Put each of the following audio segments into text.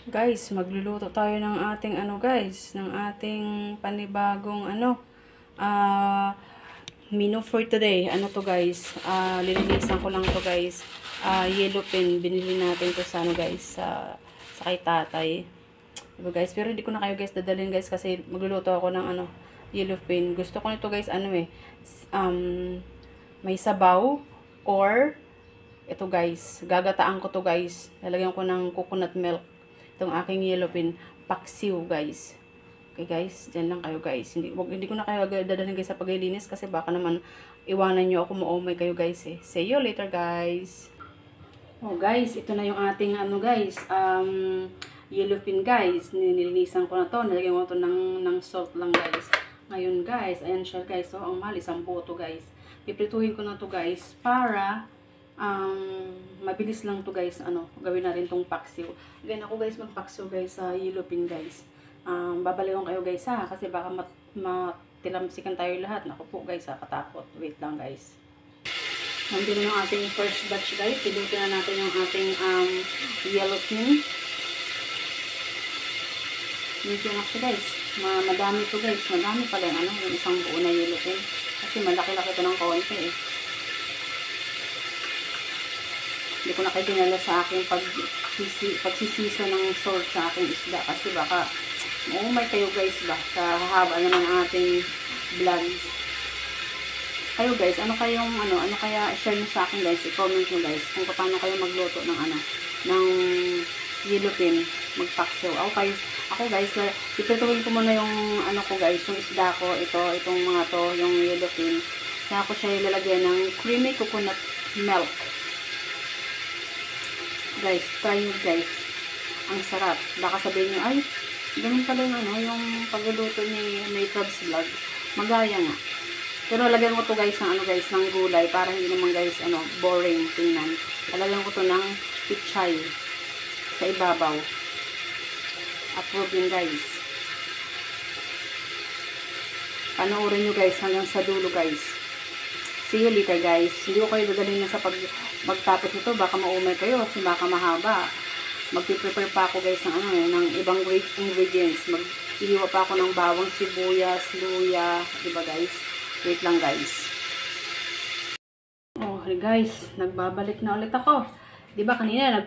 Guys, magluluto tayo ng ating guys, ng ating panibagong menu for today. Ano to guys? Lilinisan ko lang to guys. Yellow pin, binili natin to sa guys, sa kay tatay. Diba guys? Pero hindi ko na kayo guys dadalhin guys kasi magluluto ako ng yellow pin. Gusto ko nito guys, may sabaw or ito guys, gagataan ko to guys. Lalagyan ko ng coconut milk. Itong aking yellow pin, paksiw guys. Okay guys, dyan lang kayo guys. Hindi ko na kayo dadalhin guys sa paglilinis kasi baka naman iwanan nyo ako, maumay kayo guys eh. See you later guys. Oh guys, ito na yung ating guys, yellow pin guys. Nilinisan ko na to, nilagyan ko to ng salt lang guys. Ngayon guys, ayan siya guys. So ang mahal, 10 to guys. Piprituhin ko na to guys para mabilis lang to guys, gawin natin tong paksiw. Again, ako guys magpaksiw guys sa yellow pin guys. Babalikan kayo guys ha, kasi baka matilamsikan tayo lahat. Naku po guys ha, katakot. Wait lang guys. Nandito na yung ating first batch guys. Pilutin na natin yung ating yellow pin. Medyo na siya guys. Madami to guys. Madami pala yung isang buo na yellow pin. Kasi malaki-laki to ng konti eh. Hindi ko na kayo dinala sa aking pagsisiso ng salt sa aking isda. Kasi baka may kayo guys ba sa haba naman ang ating vlog. Kayo guys, ano kaya share nyo sa akin guys, i-comment nyo guys kung paano kayo magluto ng yellow pin, magpaksiw. Ako guys, itutuloy ko muna yung ko guys, yung isda ko, itong mga to, yung yellow pin. Kaya ako siya ilalagyan ng creamy coconut milk. Guys, try nyo guys. Ang sarap. Baka sabihin nyo, ay, ganun pala yung pagluluto ni Makeup's Vlog. Magaya nga. Pero lagyan ko to guys ng ng gulay para hindi naman guys boring tingnan. Lalagyan ko to ng pichay sa ibabaw. Approve yun guys. Panoorin nyo guys hanggang sa dulo guys. See you later guys. Hindi ko kayo dadalhin na sa magtapos ito. Baka maumay kayo kasi baka mahaba. Magpiprepare pa ako guys ng ibang ingredients. Maghihiwa pa ako ng bawang, sibuyas, luya. Diba guys? Wait lang guys. Oh guys, nagbabalik na ulit ako. Diba kanina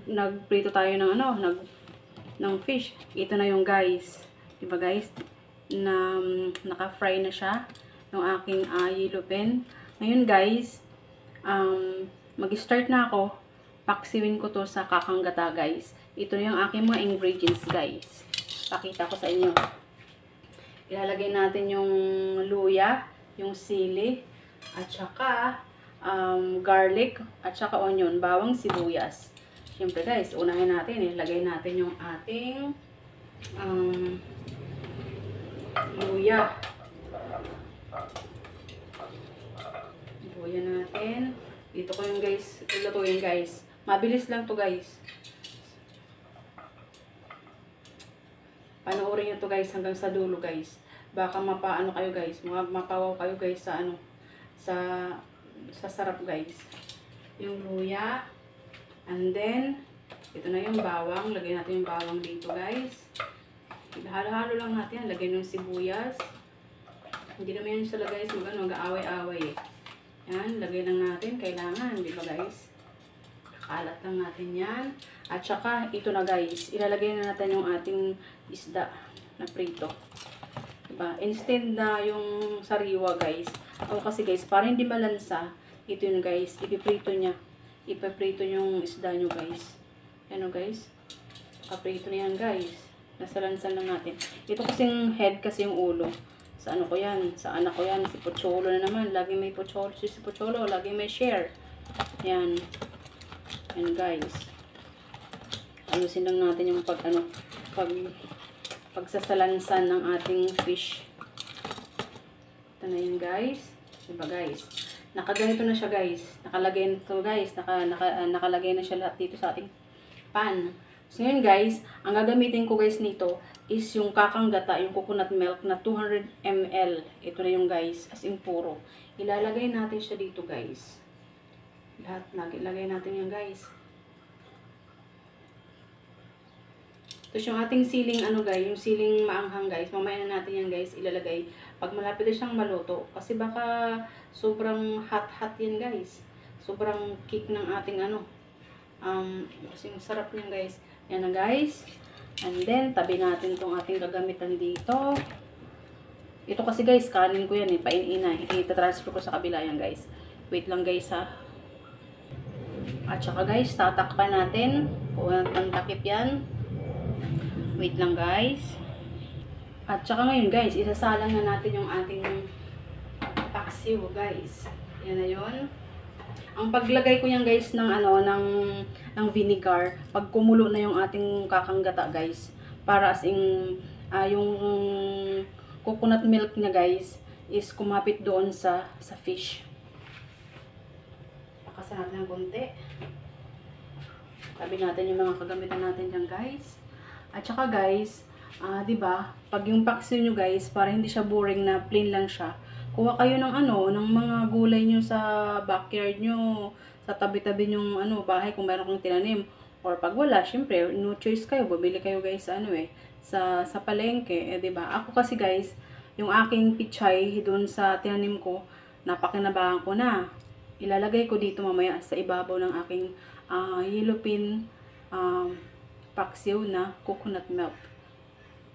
nagprito tayo ng fish. Ito na yung guys. Diba guys? Na naka-fry na siya yung aking yellow pin. Ngayon guys, mag-start na ako. Paksiwin ko to sa kakanggata guys. Ito yung aking mga ingredients guys. Pakita ko sa inyo. Ilalagay natin yung luya, yung sili, at saka garlic, at saka onion, bawang, sibuyas. Siyempre guys, unahin natin, ilagay natin yung ating luya. Luya natin. Dito ko yung guys, ilulutuin guys. Mabilis lang to guys. Panoorin nyo to guys hanggang sa dulo guys. Baka mapaano kayo guys, mapawaw kayo guys sa sarap guys. Yung luya. And then, ito na yung bawang. Lagay natin yung bawang dito guys. Halo-halo lang natin. Lagay ng sibuyas. Hindi naman yun sila guys, mag-aaway-aaway eh. Yan, lagay lang natin. Kailangan, di ba guys? Kalat lang natin yan. At saka, ito na guys. Ilalagay na natin yung ating isda na prito. Diba? Instead na yung sariwa guys. Ako kasi guys, para hindi malansa, ito yun guys. Ipiprito niya. Ipiprito yung isda nyo guys. Ano guys? Kaprito na yan guys. Nasa lansan lang natin. Ito kasing head kasi yung ulo. Sa ko yan, sa anak ko yan, si Pocholo na naman. Lagi may Pocholo, si Pocholo, lagi may share. Yan. Yan guys. Ayusin lang natin yung pagsasalansan ng ating fish. Ito na yun guys. Diba guys? Nakaganito na siya guys. Nakalagay na ito guys. Nakalagay na siya lahat dito sa ating pan. So yun guys, ang gagamitin ko guys nito is yung kakanggata, yung coconut milk na 200 ml. Ito na yung guys, as in puro. Ilalagay natin siya dito guys. Lahat ilagay natin yan guys. Tapos yung ating siling ano guys, yung siling maanghang guys, mamaya na natin yan guys ilalagay pag malapit na siyang maluto. Kasi baka sobrang hot yan guys. Sobrang kick ng ating ano. Kasi sarap niyan guys. Yan na guys. And then, tabi natin tong ating gagamitan dito. Ito kasi guys, kanin ko yan eh, pain-ina. Ita-transfer ko sa kabila yan guys. Wait lang guys ha. At saka guys, tatakpan natin. Kung ang takip yan. Wait lang guys. At saka ngayon guys, isasalang na natin yung ating paksiw guys. Yan na yun. Ang paglagay ko yan guys ng ano ng vinegar, pag kumulo na yung ating kakanggata guys, para as in yung coconut milk niya guys is kumapit doon sa fish. Pakasan natin ng konti. Tabi natin yung mga kagamitan natin dyan guys. At saka guys, 'di ba? Pag yung paksiw nyo guys, para hindi siya boring na plain lang siya, kuha kayo ng ano, ng mga gulay nyo sa backyard nyo, sa tabi-tabi nyong ano, bahay kung meron kang tinanim. Or pag wala, syempre, no choice kayo, bibili kayo guys sa ano sa palengke, 'di ba? Ako kasi guys, yung aking pichay doon sa tinanim ko, napakinabangan ko na. Ilalagay ko dito mamaya sa ibabaw ng aking yellow pin paksiw na coconut milk.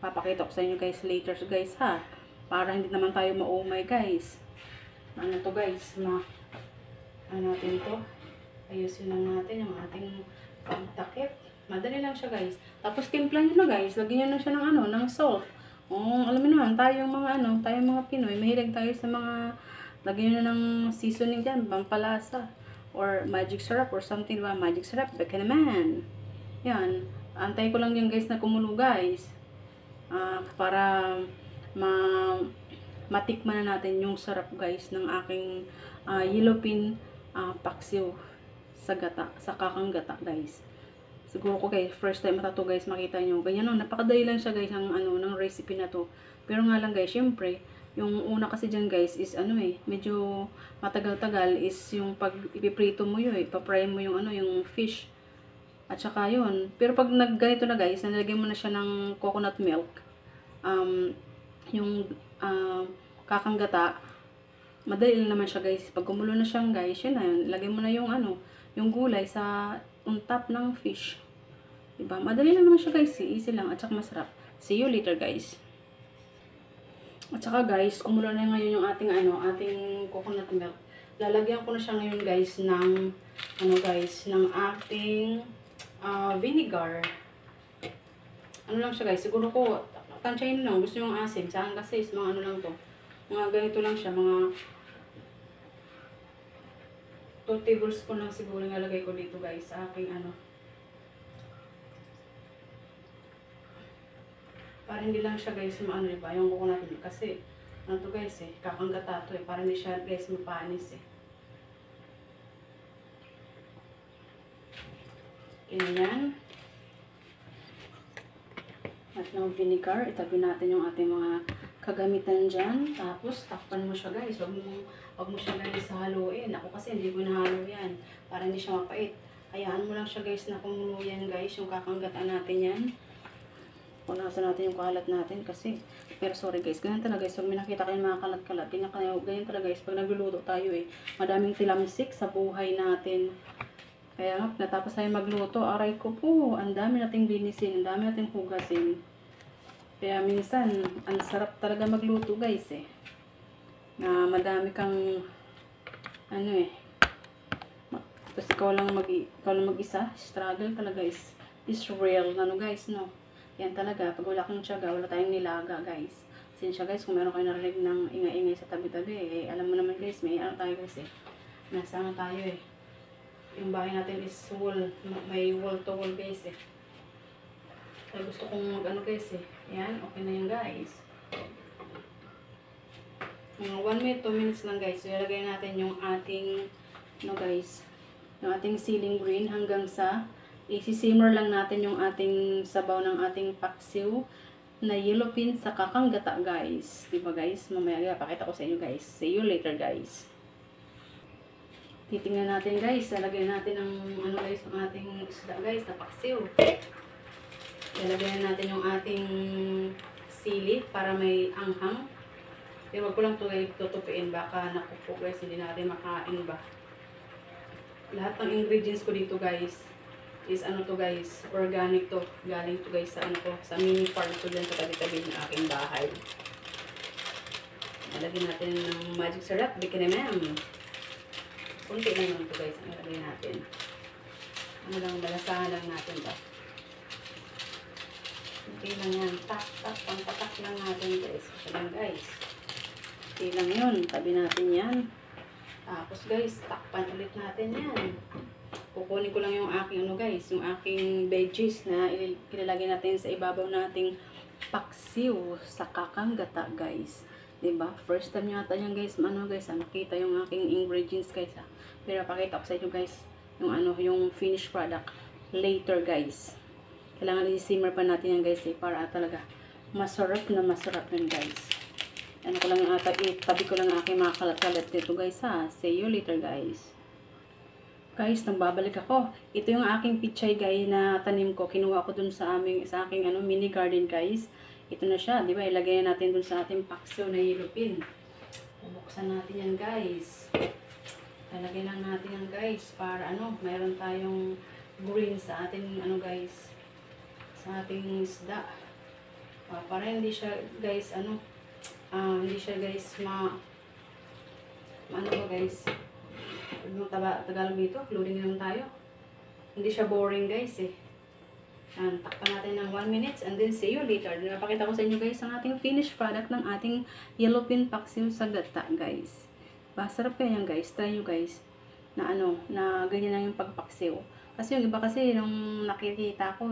Papakita ko sa inyo guys later guys ha. Para hindi naman tayo ma-umay guys. Ano to guys, ano natin to? Ayusin lang natin yung ating pagtakip. Madali lang siya guys. Tapos timplan nyo na guys. Lagyan nyo na siya ng ano, ng salt. Alam mo naman, tayong mga Pinoy, mahilig tayo sa mga, lagyan nyo ng seasoning dyan, pampalasa. Or magic syrup or something ba? Magic syrup, baka naman. Yan. Antay ko lang yan guys na kumulo guys. Para matikman na natin yung sarap guys ng aking yellow pin paksiw sa gata, sa kakang gata guys. Siguro ko guys, first time matato guys makita nyo. Ganyan napakadali lang siya guys ng recipe na to. Pero nga lang guys, syempre, yung una kasi dyan guys is medyo matagal-tagal is yung pag ipiprito mo yun ipapry mo yung yung fish. At saka yun. Pero pag ganito na guys, nalagyan mo na siya ng coconut milk. Yung kakanggata, madali lang naman siya guys. Pag kumulo na siyang guys, yun na yun. Lagay mo na yung yung gulay sa on top ng fish. Diba? Madali lang naman siya guys. Easy lang. At saka masarap. See you later guys. At saka guys, kumulo na ngayon yung ating ating coconut milk. Lalagyan ko na siya ngayon guys ng ng ating vinegar. Ano lang siya guys, siguro ko tansyahin lang, gusto yung asim. Saan kasi is mga lang to. Mga ganito lang siya, mga 2 tablespoon lang siguro nalagay ko dito guys sa aking para hindi lang siya guys diba, yung coconut milk kasi to guys kakanggata to para hindi siya guys mapanis Ganyan. At ng vinegar, itabi natin yung ating mga kagamitan dyan. Tapos, takpan mo siya guys. Wag mo siya guys haluin. Ako kasi hindi ko nahalo yan. Para hindi siya mapait. Hayaan mo lang siya guys na kumulo yan guys. Yung kakanggataan natin yan. Punasan natin yung kalat natin kasi. Pero sorry guys, ganyan talaga guys. Pag may nakita kayong mga kalat-kalat, ganyan talaga guys. Pag nagluluto tayo madaming tilamsik sa buhay natin. Kaya nga, natapos tayo magluto, aray ko po, ang dami nating linisin, ang dami nating hugasin. Kaya minsan, ang sarap talaga magluto guys Na madami kang, tapos ikaw lang mag-isa, struggle talaga is real, guys, no? Yan talaga, pag wala kang tiyaga, wala tayong nilaga guys. Sinsya guys, kung meron kayo narinig ng ingay-ingay sa tabi-tabi, alam mo naman guys, may tayo guys nasa tayo Yung bahay natin is wall. May wall to wall guys Kaya gusto kong guys Yan, okay na yan guys. Mga 1 minute, 2 minutes lang guys. So, ilagay natin yung ating, guys, yung ating ceiling green hanggang sa isi-simmer lang natin yung ating sabaw ng ating paksiw na yellow pin sa kakanggata guys. Diba guys? Mamaya pakita ko sa inyo guys. See you later guys. Titingnan natin guys, lalagyan natin ng guys, ang ating isda guys, na paksiw. Lalagyan natin yung ating sili para may anghang. Wag ko lang tutupiin, baka nakupo guys, hindi natin makain ba. Lahat ng ingredients ko dito guys is ano to guys, organic to. Galing to guys sa ano ko, sa mini farm ko dyan sa tabi-tabi ng aking bahay. Lalagyan natin ng magic syrup, bikinemem. Kunti lang naman to guys, ang lalagyan natin. Ano lang, balasahan lang natin ba. Kunti lang yan, pampatak lang natin guys. Kasi lang guys. Kunti lang yun, tabi natin yan. Tapos guys, takpan ulit natin yan. Kukunin ko lang yung aking ano guys, yung aking veggies na ilalagay natin sa ibabaw nating paksiw sa kakanggata guys. Diba? First time yata yan guys, makita yung aking ingredients guys ha. Pero pakita ko sa inyo guys, yung ano, yung finished product later guys. Kailangan i-simmer pa natin yan guys para talaga masarap na masarap yun guys. Ano ko lang yung tabi ko lang ang aking mga kalat-kalat dito guys ha. See you later guys. Guys, nang babalik ako. Ito yung aking pichay guys na tanim ko. Kinuha ko dun sa aking ano, mini garden guys. Ito na siya, di ba? Ilagay natin dun sa ating paksiw na yellow pin. Bubuksan natin yan guys. Ilagay lang natin yan guys para ano, mayroon tayong green sa ating ano guys, sa ating isda. Para hindi siya guys ano, hindi siya guys ano ba guys, yung Tagalog dito, loading naman tayo. Hindi siya boring guys eh. Takpan natin ng 1 minute and then see you later. Napakita ko sa inyo guys ang ating finished product ng ating yellow pin paksiw sa gata guys. Sarap kaya yan guys. Try nyo guys na ano, na ganyan lang yung pagpaksiw. Kasi yung iba kasi nung nakikita ko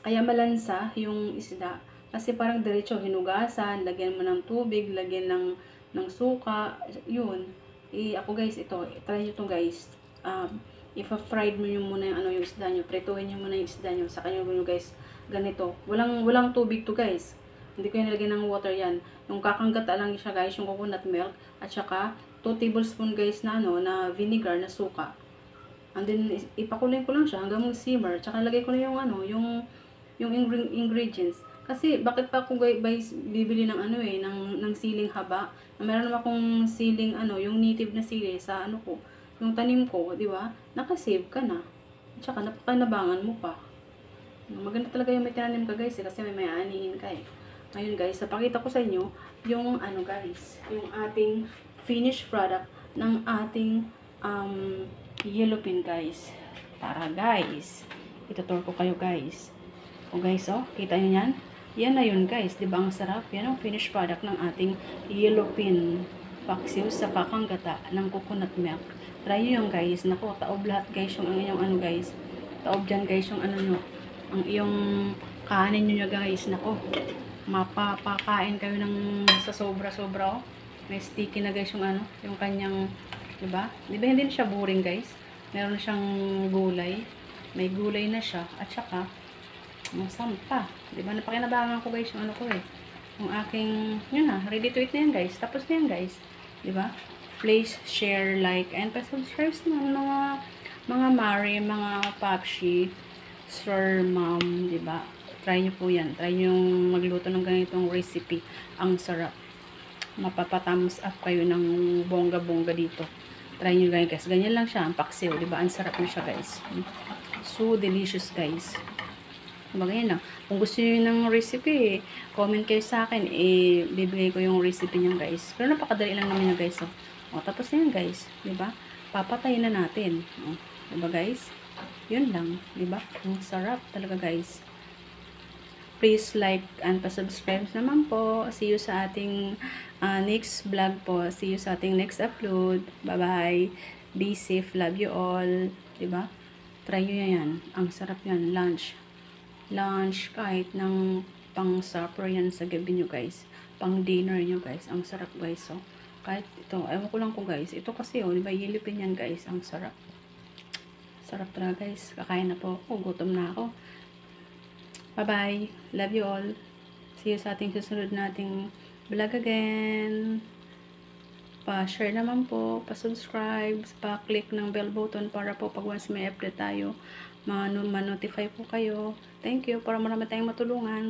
kaya malansa yung isda. Kasi parang diretso hinugasan, lagyan mo ng tubig, lagyan ng suka, yun. Ako guys, try nyo to guys. Ipa-fried mo yung muna yung isda nyo, prituhin nyo muna yung isda nyo, saka nyo guys, ganito. Walang tubig to guys. Hindi ko yan nilagyan ng water yan. Yung kakanggata lang siya guys, yung coconut milk, at saka 2 tablespoon guys na na vinegar na suka. And then ipakuloy ko lang siya hanggang mag-simmer, tsaka lagay ko na yung ingredients. Kasi bakit pa ako guys bibili ng ng siling haba? Meron naman akong siling yung native na sili sa ko, yung tanim ko, di ba? Naka-save ka na. Tsaka napakanabangan mo pa. Maganda talaga yung may tinanim ka guys kasi may anihin ka eh. Ngayon guys, napakita ko sa inyo yung guys, yung ating finished product ng ating yellow pin guys. Tara guys, itutur ko kayo guys. O guys, kita nyo yan? Yan na yun guys, di ba ang sarap? Yan ang finished product ng ating yellow pin paksiw sa kakanggata ng coconut milk. Try nyo yung guys. Naku, taob lahat guys yung guys. Taob dyan guys yung nyo. Ang iyong kanin nyo guys. Naku, mapapakain kayo ng sa sobra-sobra May sticky na guys yung kanyang, diba? Diba hindi na siya boring guys? Meron na siyang gulay. May gulay na siya. At saka, sampa. Diba? Napakinabangan ko guys yung yung aking, yun na, ready to eat na yan guys. Tapos na yan guys. Diba? Please share, like, and pa-subscribe naman mga Mari, mga Papshi, Sir, Mom, diba? Try nyo po yan. Try nyo yung magluto ng ganitong recipe. Ang sarap. Mapapatams up kayo ng bongga-bongga dito. Try nyo guys. Ganyan lang siya. Ang paksiw. Diba? Ang sarap nyo siya guys. So delicious guys. Diba ganyan lang. Kung gusto nyo ng recipe, comment kayo sa akin. Bibigay ko yung recipe nyo guys. Pero napakadali lang naman yung guys. Tapos na yan guys. Diba? Papatayin na natin. Diba guys? Yun lang. Diba? Ang sarap talaga guys. Please like and pa-subscribe naman po. See you sa ating next vlog po. See you sa ating next upload. Bye-bye. Be safe. Love you all. Diba? Try nyo yan. Ang sarap yan. Lunch. Kahit ng pang supper yan sa gabi nyo guys. Pang dinner nyo guys. Ang sarap guys. Kahit ito. Ewan ko lang ko guys. Ito kasi diba? Yelipin yan guys. Ang sarap. Sarap talaga guys. Kakain na po ako. Gutom na ako. Bye-bye. Love you all. See you sa ating susunod nating vlog again. Pa-share naman po, pa-subscribe, pa-click ng bell button para po pag once may update tayo, ma-notify po kayo. Thank you, para marami tayong matulungan.